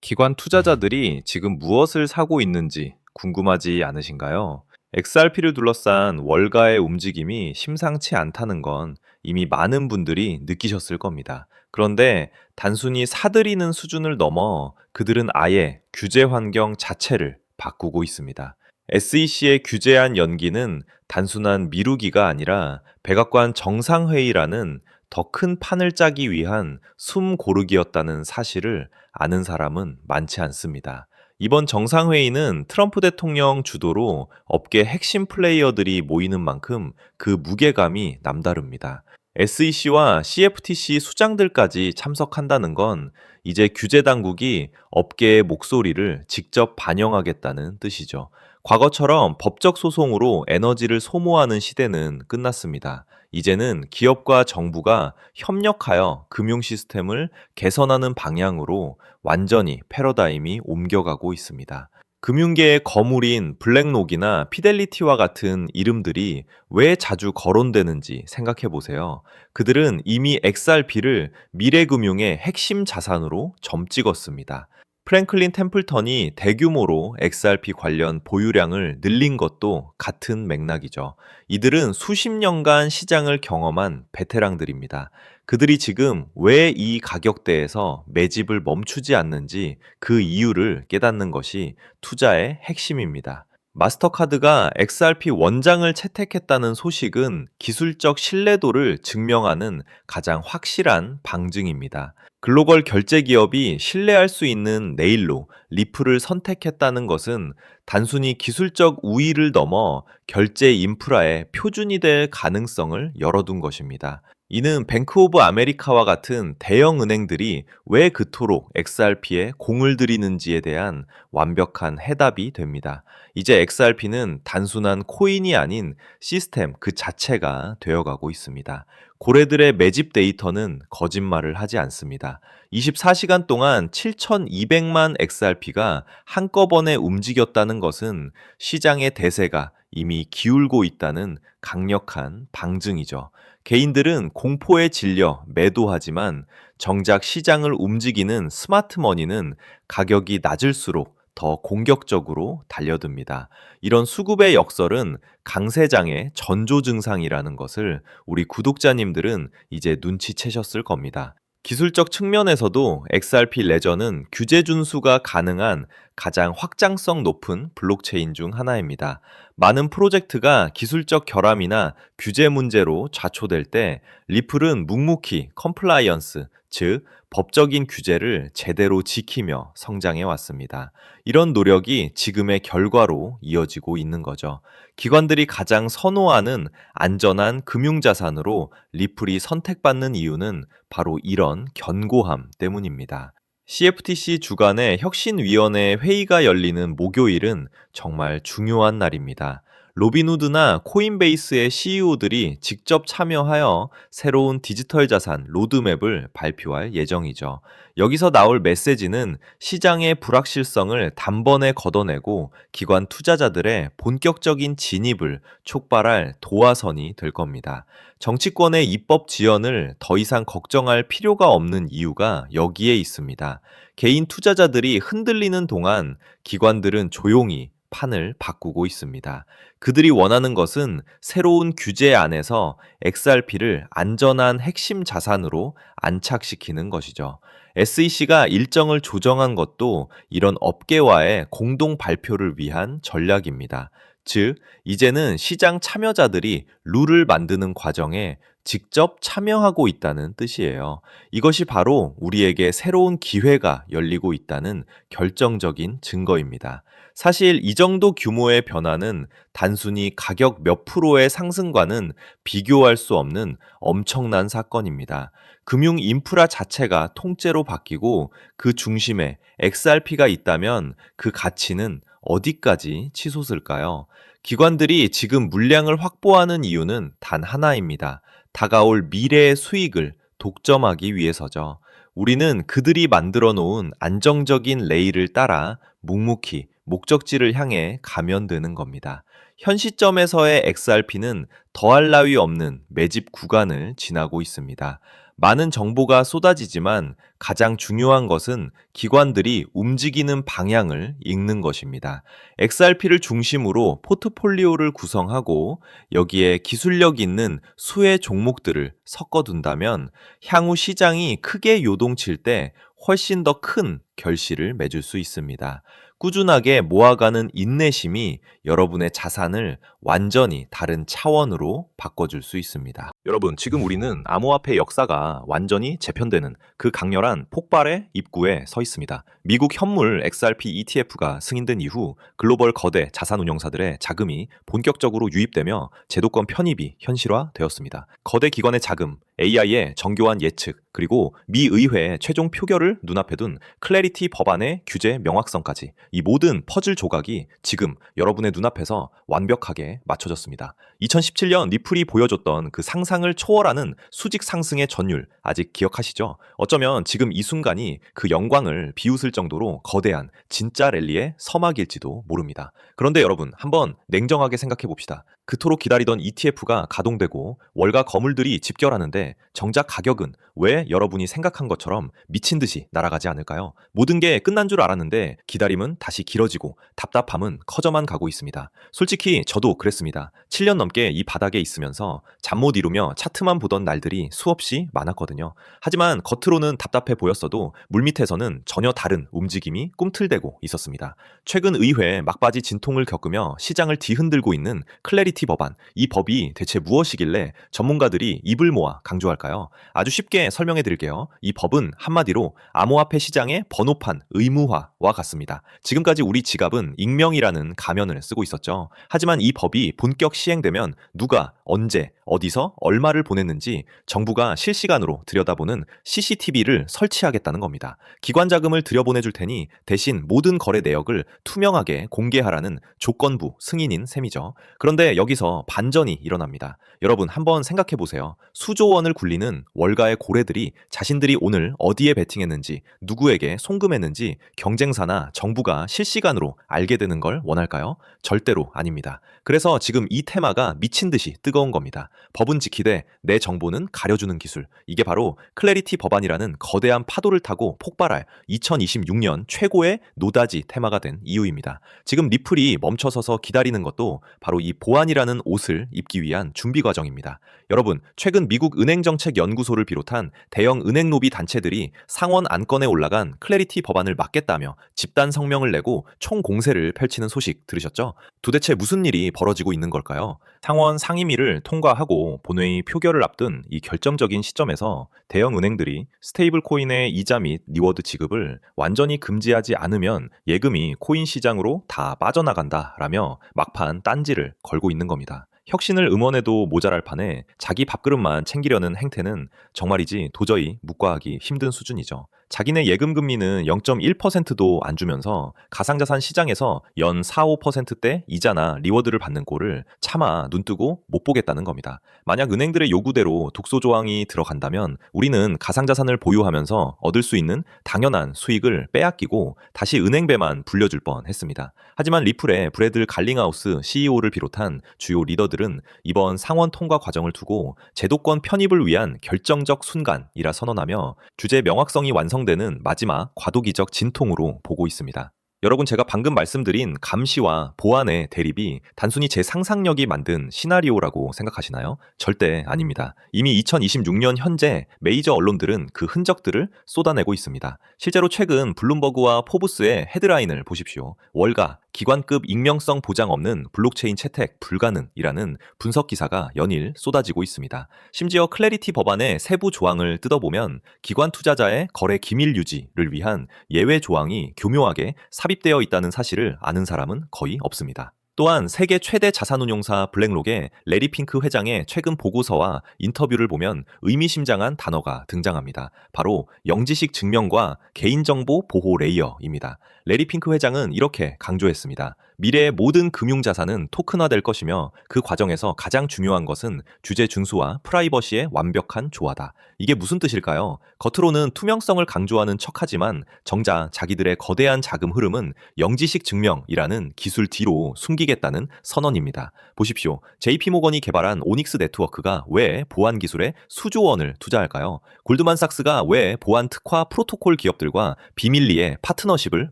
기관 투자자들이 지금 무엇을 사고 있는지 궁금하지 않으신가요? XRP를 둘러싼 월가의 움직임이 심상치 않다는 건 이미 많은 분들이 느끼셨을 겁니다. 그런데 단순히 사들이는 수준을 넘어 그들은 아예 규제 환경 자체를 바꾸고 있습니다. SEC의 규제안 연기는 단순한 미루기가 아니라 백악관 정상회의라는 더 큰 판을 짜기 위한 숨 고르기였다는 사실을 아는 사람은 많지 않습니다. 이번 정상회의는 트럼프 대통령 주도로 업계 핵심 플레이어들이 모이는 만큼 그 무게감이 남다릅니다. SEC와 CFTC 수장들까지 참석한다는 건 이제 규제 당국이 업계의 목소리를 직접 반영하겠다는 뜻이죠. 과거처럼 법적 소송으로 에너지를 소모하는 시대는 끝났습니다. 이제는 기업과 정부가 협력하여 금융 시스템을 개선하는 방향으로 완전히 패러다임이 옮겨가고 있습니다. 금융계의 거물인 블랙록이나 피델리티와 같은 이름들이 왜 자주 거론되는지 생각해 보세요. 그들은 이미 XRP를 미래금융의 핵심 자산으로 점 찍었습니다. 프랭클린 템플턴이 대규모로 XRP 관련 보유량을 늘린 것도 같은 맥락이죠. 이들은 수십 년간 시장을 경험한 베테랑들입니다. 그들이 지금 왜 이 가격대에서 매집을 멈추지 않는지 그 이유를 깨닫는 것이 투자의 핵심입니다. 마스터카드가 XRP 원장을 채택했다는 소식은 기술적 신뢰도를 증명하는 가장 확실한 방증입니다. 글로벌 결제 기업이 신뢰할 수 있는 네일로 리플을 선택했다는 것은 단순히 기술적 우위를 넘어 결제 인프라의 표준이 될 가능성을 열어둔 것입니다. 이는 뱅크 오브 아메리카와 같은 대형 은행들이 왜 그토록 XRP에 공을 들이는지에 대한 완벽한 해답이 됩니다. 이제 XRP는 단순한 코인이 아닌 시스템 그 자체가 되어가고 있습니다. 고래들의 매집 데이터는 거짓말을 하지 않습니다. 24시간 동안 7,200만 XRP가 한꺼번에 움직였다는 것은 시장의 대세가 이미 기울고 있다는 강력한 방증이죠. 개인들은 공포에 질려 매도하지만 정작 시장을 움직이는 스마트머니는 가격이 낮을수록 더 공격적으로 달려듭니다. 이런 수급의 역설은 강세장의 전조 증상이라는 것을 우리 구독자님들은 이제 눈치채셨을 겁니다. 기술적 측면에서도 XRP 레저는 규제 준수가 가능한 가장 확장성 높은 블록체인 중 하나입니다. 많은 프로젝트가 기술적 결함이나 규제 문제로 좌초될 때 리플은 묵묵히 컴플라이언스, 즉 법적인 규제를 제대로 지키며 성장해 왔습니다. 이런 노력이 지금의 결과로 이어지고 있는 거죠. 기관들이 가장 선호하는 안전한 금융자산으로 리플이 선택받는 이유는 바로 이런 견고함 때문입니다. CFTC 주간의 혁신위원회 회의가 열리는 목요일은 정말 중요한 날입니다. 로빈후드나 코인베이스의 CEO들이 직접 참여하여 새로운 디지털 자산 로드맵을 발표할 예정이죠. 여기서 나올 메시지는 시장의 불확실성을 단번에 걷어내고 기관 투자자들의 본격적인 진입을 촉발할 도화선이 될 겁니다. 정치권의 입법 지연을 더 이상 걱정할 필요가 없는 이유가 여기에 있습니다. 개인 투자자들이 흔들리는 동안 기관들은 조용히 판을 바꾸고 있습니다. 그들이 원하는 것은 새로운 규제 안에서 XRP를 안전한 핵심 자산으로 안착시키는 것이죠. SEC가 일정을 조정한 것도 이런 업계와의 공동 발표를 위한 전략입니다. 즉, 이제는 시장 참여자들이 룰을 만드는 과정에 직접 참여하고 있다는 뜻이에요. 이것이 바로 우리에게 새로운 기회가 열리고 있다는 결정적인 증거입니다. 사실 이 정도 규모의 변화는 단순히 가격 몇 프로의 상승과는 비교할 수 없는 엄청난 사건입니다. 금융 인프라 자체가 통째로 바뀌고 그 중심에 XRP가 있다면 그 가치는 어디까지 치솟을까요? 기관들이 지금 물량을 확보하는 이유는 단 하나입니다. 다가올 미래의 수익을 독점하기 위해서죠. 우리는 그들이 만들어 놓은 안정적인 레일을 따라 묵묵히 목적지를 향해 가면 되는 겁니다. 현 시점에서의 XRP는 더할 나위 없는 매집 구간을 지나고 있습니다. 많은 정보가 쏟아지지만 가장 중요한 것은 기관들이 움직이는 방향을 읽는 것입니다. XRP를 중심으로 포트폴리오를 구성하고 여기에 기술력 있는 수의 종목들을 섞어둔다면 향후 시장이 크게 요동칠 때 훨씬 더 큰 결실을 맺을 수 있습니다. 꾸준하게 모아가는 인내심이 여러분의 자산을 완전히 다른 차원으로 바꿔줄 수 있습니다. 여러분, 지금 우리는 암호화폐 역사가 완전히 재편되는 그 강렬한 폭발의 입구에 서 있습니다. 미국 현물 XRP ETF가 승인된 이후 글로벌 거대 자산운용사들의 자금이 본격적으로 유입되며 제도권 편입이 현실화되었습니다. 거대 기관의 자금, AI의 정교한 예측, 그리고 미 의회의 최종 표결을 눈앞에 둔 클래리티 법안의 규제 명확성까지 이 모든 퍼즐 조각이 지금 여러분의 눈앞에서 완벽하게 맞춰졌습니다. 2017년 리플이 보여줬던 그 상상을 초월하는 수직 상승의 전율 아직 기억하시죠? 어쩌면 지금 이 순간이 그 영광을 비웃을 정도로 거대한 진짜 랠리의 서막일지도 모릅니다. 그런데 여러분, 한번 냉정하게 생각해 봅시다. 그토록 기다리던 ETF가 가동되고 월가 거물들이 집결하는데 정작 가격은 왜 여러분이 생각한 것처럼 미친 듯이 날아가지 않을까요? 모든 게 끝난 줄 알았는데 기다림은 다시 길어지고 답답함은 커져만 가고 있습니다. 솔직히 저도 그랬습니다. 7년 넘게 이 바닥에 있으면서 잠 못 이루며 차트만 보던 날들이 수없이 많았거든요. 하지만 겉으로는 답답해 보였어도 물밑에서는 전혀 다른 움직임이 꿈틀대고 있었습니다. 최근 의회 막바지 진통을 겪으며 시장을 뒤흔들고 있는 클래리티 법안, 이 법이 대체 무엇이길래 전문가들이 입을 모아 강조할까요? 아주 쉽게 설명해 드릴게요. 이 법은 한마디로 암호화폐 시장의 번호판 의무화와 같습니다. 지금까지 우리 지갑은 익명이라는 가면을 쓰고 있었죠. 하지만 이 법이 본격 시행되면 누가 언제 어디서 얼마를 보냈는지 정부가 실시간으로 들여다보는 CCTV를 설치하겠다는 겁니다. 기관 자금을 들여보내줄 테니 대신 모든 거래 내역을 투명하게 공개하라는 조건부 승인인 셈이죠. 그런데 여기서 반전이 일어납니다. 여러분, 한번 생각해 보세요. 수조 원을 굴리는 월가의 고래들이 자신들이 오늘 어디에 베팅했는지, 누구에게 송금했는지 경쟁사나 정부가 실시간으로 알게 되는 걸 원할까요? 절대로 아닙니다. 그래서 지금 이 테마가 미친 듯이 뜨거운 겁니다. 법은 지키되 내 정보는 가려주는 기술. 이게 바로 클래리티 법안이라는 거대한 파도를 타고 폭발할 2026년 최고의 노다지 테마가 된 이유입니다. 지금 리플이 멈춰서서 기다리는 것도 바로 이 보안이라는 옷을 입기 위한 준비 과정입니다. 여러분, 최근 미국 은행정책연구소를 비롯한 대형 은행 로비 단체들이 상원 안건에 올라간 클래리티 법안을 막겠다며 집단 성명을 내고 총공세를 펼치는 소식 들으셨죠? 도대체 무슨 일이 벌어지고 있는 걸까요? 상원 상임위를 통과하고 본회의 표결을 앞둔 이 결정적인 시점에서 대형 은행들이 스테이블 코인의 이자 및 리워드 지급을 완전히 금지하지 않으면 예금이 코인 시장으로 다 빠져나간다라며 막판 딴지를 걸고 있는 겁니다. 혁신을 응원해도 모자랄 판에 자기 밥그릇만 챙기려는 행태는 정말이지 도저히 묵과하기 힘든 수준이죠. 자기네 예금 금리는 0.1%도 안 주면서 가상자산 시장에서 연 4, 5%대 이자나 리워드를 받는 꼴을 차마 눈뜨고 못 보겠다는 겁니다. 만약 은행들의 요구대로 독소 조항이 들어간다면 우리는 가상자산을 보유하면서 얻을 수 있는 당연한 수익을 빼앗기고 다시 은행배만 불려줄 뻔했습니다. 하지만 리플의 브래들 갈링하우스 CEO를 비롯한 주요 리더들은 이번 상원 통과 과정을 두고 제도권 편입을 위한 결정적 순간이라 선언하며 주제 명확성이 완성되는 마지막 과도기적 진통으로 보고 있습니다. 여러분, 제가 방금 말씀드린 감시와 보안의 대립이 단순히 제 상상력이 만든 시나리오라고 생각하시나요? 절대 아닙니다. 이미 2026년 현재 메이저 언론들은 그 흔적들을 쏟아내고 있습니다. 실제로 최근 블룸버그와 포브스의 헤드라인을 보십시오. 월가, 기관급 익명성 보장 없는 블록체인 채택 불가능이라는 분석 기사가 연일 쏟아지고 있습니다. 심지어 클래리티 법안의 세부 조항을 뜯어보면 기관 투자자의 거래 기밀 유지를 위한 예외 조항이 교묘하게 삽입되어 있다는 사실을 아는 사람은 거의 없습니다. 또한 세계 최대 자산운용사 블랙록의 레리 핑크 회장의 최근 보고서와 인터뷰를 보면 의미심장한 단어가 등장합니다. 바로 영지식 증명과 개인정보 보호 레이어입니다. 레리 핑크 회장은 이렇게 강조했습니다. 미래의 모든 금융자산은 토큰화될 것이며 그 과정에서 가장 중요한 것은 주제 준수와 프라이버시의 완벽한 조화다. 이게 무슨 뜻일까요? 겉으로는 투명성을 강조하는 척하지만 정작 자기들의 거대한 자금 흐름은 영지식 증명이라는 기술 뒤로 숨기고 숨기겠다는 선언입니다. 보십시오. JP모건이 개발한 오닉스 네트워크가 왜 보안 기술에 수조 원을 투자할까요? 골드만삭스가 왜 보안 특화 프로토콜 기업들과 비밀리에 파트너십을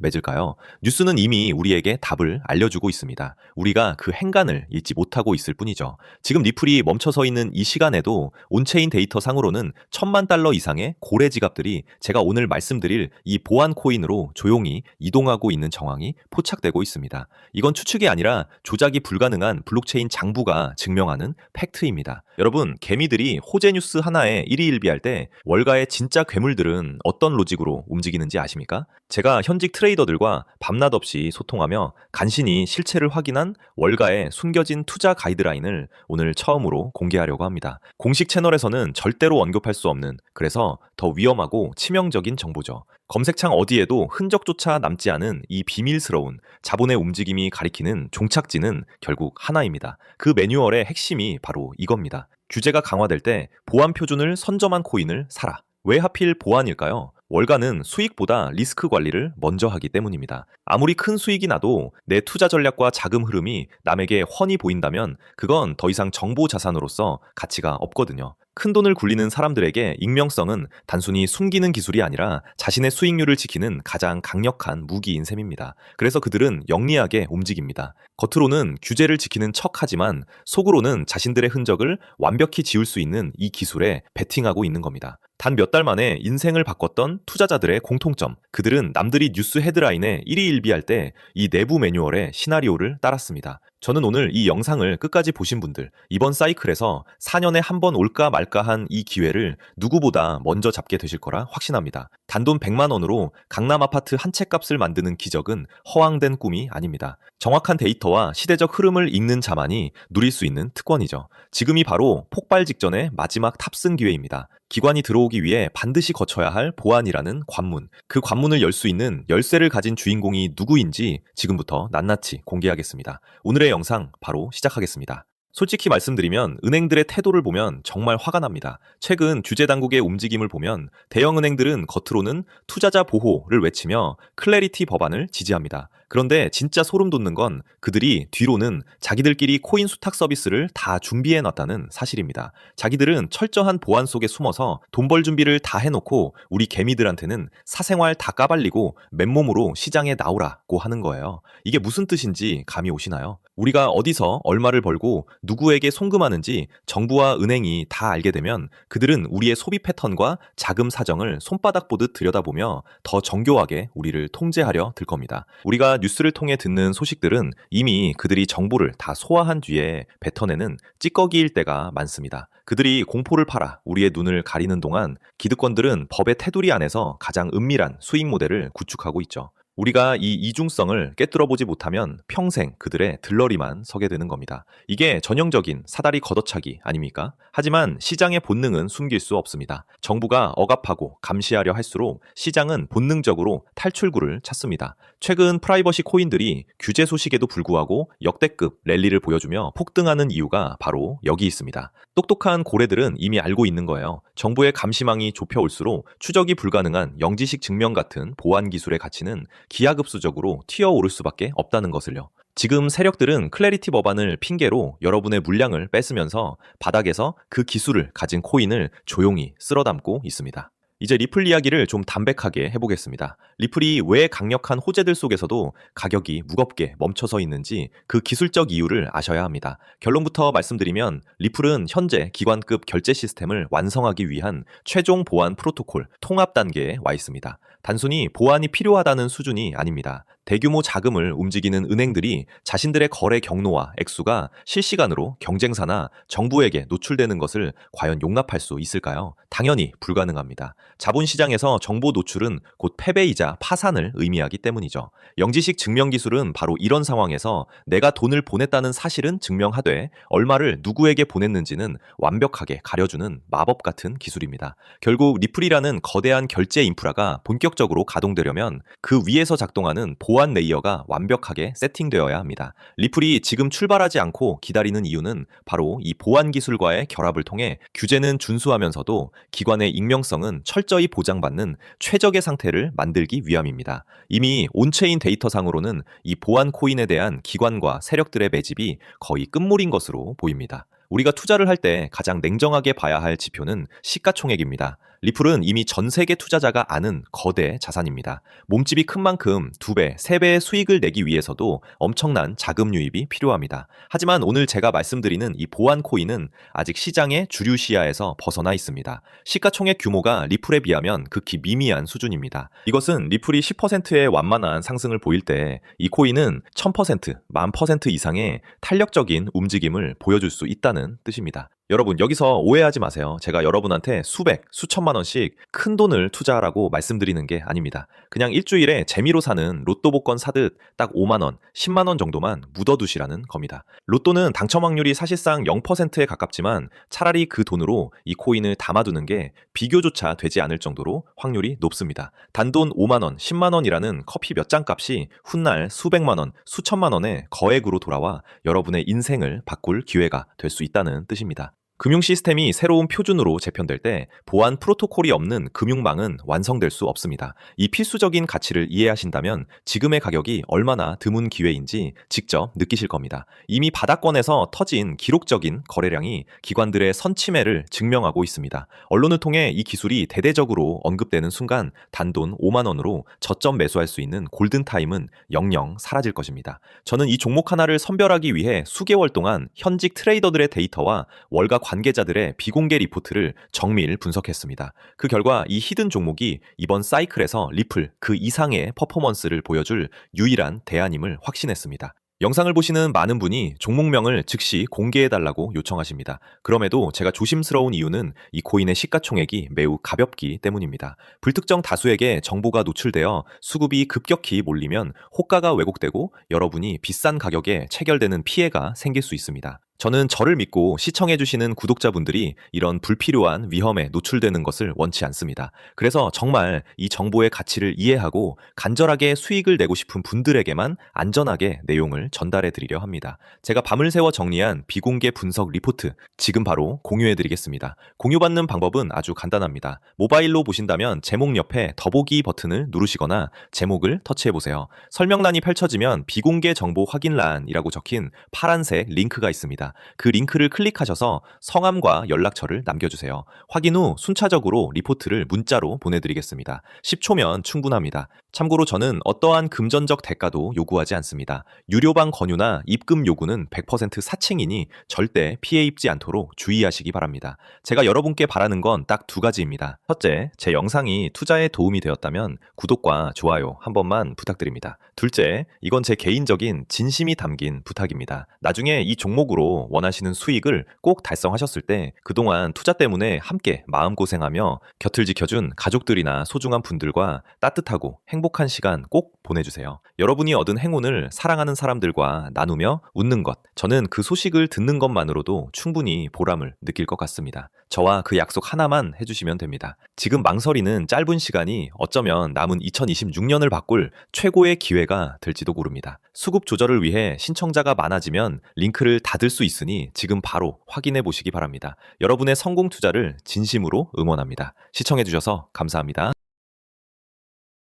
맺을까요? 뉴스는 이미 우리에게 답을 알려주고 있습니다. 우리가 그 행간을 잊지 못하고 있을 뿐이죠. 지금 리플이 멈춰서 있는 이 시간에도 온체인 데이터 상으로는 1,000만 달러 이상의 고래 지갑들이 제가 오늘 말씀드릴 이 보안 코인으로 조용히 이동하고 있는 정황이 포착되고 있습니다. 이건 추측이 아니라 조작이 불가능한 블록체인 장부가 증명하는 팩트입니다. 여러분, 개미들이 호재 뉴스 하나에 일희일비할 때 월가의 진짜 괴물들은 어떤 로직으로 움직이는지 아십니까? 제가 현직 트레이더들과 밤낮 없이 소통하며 간신히 실체를 확인한 월가의 숨겨진 투자 가이드라인을 오늘 처음으로 공개하려고 합니다. 공식 채널에서는 절대로 언급할 수 없는, 그래서 더 위험하고 치명적인 정보죠. 검색창 어디에도 흔적조차 남지 않은 이 비밀스러운 자본의 움직임이 가리키는 종착지는 결국 하나입니다. 그 매뉴얼의 핵심이 바로 이겁니다. 규제가 강화될 때 보안 표준을 선점한 코인을 사라. 왜 하필 보안일까요? 월가는 수익보다 리스크 관리를 먼저 하기 때문입니다. 아무리 큰 수익이 나도 내 투자 전략과 자금 흐름이 남에게 훤히 보인다면 그건 더 이상 정보 자산으로서 가치가 없거든요. 큰 돈을 굴리는 사람들에게 익명성은 단순히 숨기는 기술이 아니라 자신의 수익률을 지키는 가장 강력한 무기인 셈입니다. 그래서 그들은 영리하게 움직입니다. 겉으로는 규제를 지키는 척하지만 속으로는 자신들의 흔적을 완벽히 지울 수 있는 이 기술에 베팅하고 있는 겁니다. 단 몇 달 만에 인생을 바꿨던 투자자들의 공통점, 그들은 남들이 뉴스 헤드라인에 일희일비할 때 이 내부 매뉴얼의 시나리오를 따랐습니다. 저는 오늘 이 영상을 끝까지 보신 분들, 이번 사이클에서 4년에 한 번 올까 말까 한 이 기회를 누구보다 먼저 잡게 되실 거라 확신합니다. 단돈 100만 원으로 강남 아파트 한 채 값을 만드는 기적은 허황된 꿈이 아닙니다. 정확한 데이터와 시대적 흐름을 읽는 자만이 누릴 수 있는 특권이죠. 지금이 바로 폭발 직전의 마지막 탑승 기회입니다. 기관이 들어오기 위해 반드시 거쳐야 할 보안이라는 관문, 그 관문을 열 수 있는 열쇠를 가진 주인공이 누구인지 지금부터 낱낱이 공개하겠습니다. 오늘의 영상 바로 시작하겠습니다. 솔직히 말씀드리면 은행들의 태도를 보면 정말 화가 납니다. 최근 규제 당국의 움직임을 보면 대형 은행들은 겉으로는 투자자 보호를 외치며 클래리티 법안을 지지합니다. 그런데 진짜 소름 돋는 건 그들이 뒤로는 자기들끼리 코인 수탁 서비스를 다 준비해 놨다는 사실입니다. 자기들은 철저한 보안 속에 숨어서 돈 벌 준비를 다 해놓고 우리 개미들한테는 사생활 다 까발리고 맨몸으로 시장에 나오라고 하는 거예요. 이게 무슨 뜻인지 감이 오시나요? 우리가 어디서 얼마를 벌고 누구에게 송금하는지 정부와 은행이 다 알게 되면 그들은 우리의 소비 패턴과 자금 사정을 손바닥 보듯 들여다보며 더 정교하게 우리를 통제하려 들 겁니다. 우리가 뉴스를 통해 듣는 소식들은 이미 그들이 정보를 다 소화한 뒤에 뱉어내는 찌꺼기일 때가 많습니다. 그들이 공포를 팔아 우리의 눈을 가리는 동안 기득권들은 법의 테두리 안에서 가장 은밀한 수익 모델을 구축하고 있죠. 우리가 이 이중성을 깨뚫어보지 못하면 평생 그들의 들러리만 서게 되는 겁니다. 이게 전형적인 사다리 걷어차기 아닙니까? 하지만 시장의 본능은 숨길 수 없습니다. 정부가 억압하고 감시하려 할수록 시장은 본능적으로 탈출구를 찾습니다. 최근 프라이버시 코인들이 규제 소식에도 불구하고 역대급 랠리를 보여주며 폭등하는 이유가 바로 여기 있습니다. 똑똑한 고래들은 이미 알고 있는 거예요. 정부의 감시망이 좁혀올수록 추적이 불가능한 영지식 증명 같은 보안 기술의 가치는 기하급수적으로 튀어오를 수밖에 없다는 것을요. 지금 세력들은 클래리티 법안을 핑계로 여러분의 물량을 뺏으면서 바닥에서 그 기술을 가진 코인을 조용히 쓸어담고 있습니다. 이제 리플 이야기를 좀 담백하게 해보겠습니다. 리플이 왜 강력한 호재들 속에서도 가격이 무겁게 멈춰서 있는지 그 기술적 이유를 아셔야 합니다. 결론부터 말씀드리면 리플은 현재 기관급 결제 시스템을 완성하기 위한 최종 보안 프로토콜 통합 단계에 와 있습니다. 단순히 보안이 필요하다는 수준이 아닙니다. 대규모 자금을 움직이는 은행들이 자신들의 거래 경로와 액수가 실시간으로 경쟁사나 정부에게 노출되는 것을 과연 용납할 수 있을까요? 당연히 불가능합니다. 자본시장에서 정보 노출은 곧 패배이자 파산을 의미하기 때문이죠. 영지식 증명 기술은 바로 이런 상황에서 내가 돈을 보냈다는 사실은 증명하되 얼마를 누구에게 보냈는지는 완벽하게 가려주는 마법 같은 기술입니다. 결국 리플이라는 거대한 결제 인프라가 본격적으로 가동되려면 그 위에서 작동하는 보안 레이어가 완벽하게 세팅되어야 합니다. 리플이 지금 출발하지 않고 기다리는 이유는 바로 이 보안 기술과의 결합을 통해 규제는 준수하면서도 기관의 익명성은 철저히 철저히 보장받는 최적의 상태를 만들기 위함입니다. 이미 온체인 데이터상으로는 이 보안 코인에 대한 기관과 세력들의 매집이 거의 끝물인 것으로 보입니다. 우리가 투자를 할 때 가장 냉정하게 봐야 할 지표는 시가총액입니다. 리플은 이미 전 세계 투자자가 아는 거대 자산입니다. 몸집이 큰 만큼 2배, 3배의 수익을 내기 위해서도 엄청난 자금 유입이 필요합니다. 하지만 오늘 제가 말씀드리는 이 보안 코인은 아직 시장의 주류 시야에서 벗어나 있습니다. 시가총액 규모가 리플에 비하면 극히 미미한 수준입니다. 이것은 리플이 10%의 완만한 상승을 보일 때 이 코인은 1000%, 10,000% 이상의 탄력적인 움직임을 보여줄 수 있다는 뜻입니다. 여러분, 여기서 오해하지 마세요. 제가 여러분한테 수백, 수천만 원씩 큰 돈을 투자하라고 말씀드리는 게 아닙니다. 그냥 일주일에 재미로 사는 로또 복권 사듯 딱 5만 원, 10만 원 정도만 묻어두시라는 겁니다. 로또는 당첨 확률이 사실상 0%에 가깝지만 차라리 그 돈으로 이 코인을 담아두는 게 비교조차 되지 않을 정도로 확률이 높습니다. 단돈 5만 원, 10만 원이라는 커피 몇 잔 값이 훗날 수백만 원, 수천만 원의 거액으로 돌아와 여러분의 인생을 바꿀 기회가 될 수 있다는 뜻입니다. 금융 시스템이 새로운 표준으로 재편될 때 보안 프로토콜이 없는 금융망은 완성될 수 없습니다. 이 필수적인 가치를 이해하신다면 지금의 가격이 얼마나 드문 기회인지 직접 느끼실 겁니다. 이미 바닥권에서 터진 기록적인 거래량이 기관들의 선침해를 증명하고 있습니다. 언론을 통해 이 기술이 대대적으로 언급되는 순간 단돈 5만 원으로 저점 매수할 수 있는 골든타임은 영영 사라질 것입니다. 저는 이 종목 하나를 선별하기 위해 수개월 동안 현직 트레이더들의 데이터와 월가 관계자들의 비공개 리포트를 정밀 분석했습니다. 그 결과 이 히든 종목이 이번 사이클에서 리플 그 이상의 퍼포먼스를 보여줄 유일한 대안임을 확신했습니다. 영상을 보시는 많은 분이 종목명을 즉시 공개해달라고 요청하십니다. 그럼에도 제가 조심스러운 이유는 이 코인의 시가총액이 매우 가볍기 때문입니다. 불특정 다수에게 정보가 노출되어 수급이 급격히 몰리면 호가가 왜곡되고 여러분이 비싼 가격에 체결되는 피해가 생길 수 있습니다. 저는 저를 믿고 시청해주시는 구독자분들이 이런 불필요한 위험에 노출되는 것을 원치 않습니다. 그래서 정말 이 정보의 가치를 이해하고 간절하게 수익을 내고 싶은 분들에게만 안전하게 내용을 전달해 드리려 합니다. 제가 밤을 새워 정리한 비공개 분석 리포트 지금 바로 공유해 드리겠습니다. 공유받는 방법은 아주 간단합니다. 모바일로 보신다면 제목 옆에 더보기 버튼을 누르시거나 제목을 터치해 보세요. 설명란이 펼쳐지면 비공개 정보 확인란이라고 적힌 파란색 링크가 있습니다. 그 링크를 클릭하셔서 성함과 연락처를 남겨주세요. 확인 후 순차적으로 리포트를 문자로 보내드리겠습니다. 10초면 충분합니다. 참고로 저는 어떠한 금전적 대가도 요구하지 않습니다. 유료방 권유나 입금 요구는 100% 사칭이니 절대 피해 입지 않도록 주의하시기 바랍니다. 제가 여러분께 바라는 건 딱 2가지입니다. 첫째, 제 영상이 투자에 도움이 되었다면 구독과 좋아요 한 번만 부탁드립니다. 둘째, 이건 제 개인적인 진심이 담긴 부탁입니다. 나중에 이 종목으로 원하시는 수익을 꼭 달성하셨을 때 그동안 투자 때문에 함께 마음고생하며 곁을 지켜준 가족들이나 소중한 분들과 따뜻하고 행복한 시간 꼭 보내주세요. 여러분이 얻은 행운을 사랑하는 사람들과 나누며 웃는 것, 저는 그 소식을 듣는 것만으로도 충분히 보람을 느낄 것 같습니다. 저와 그 약속 하나만 해주시면 됩니다. 지금 망설이는 짧은 시간이 어쩌면 남은 2026년을 바꿀 최고의 기회가 될지도 모릅니다. 수급 조절을 위해 신청자가 많아지면 링크를 닫을 수 있으니 지금 바로 확인해 보시기 바랍니다. 여러분의 성공 투자를 진심으로 응원합니다. 시청해주셔서 감사합니다.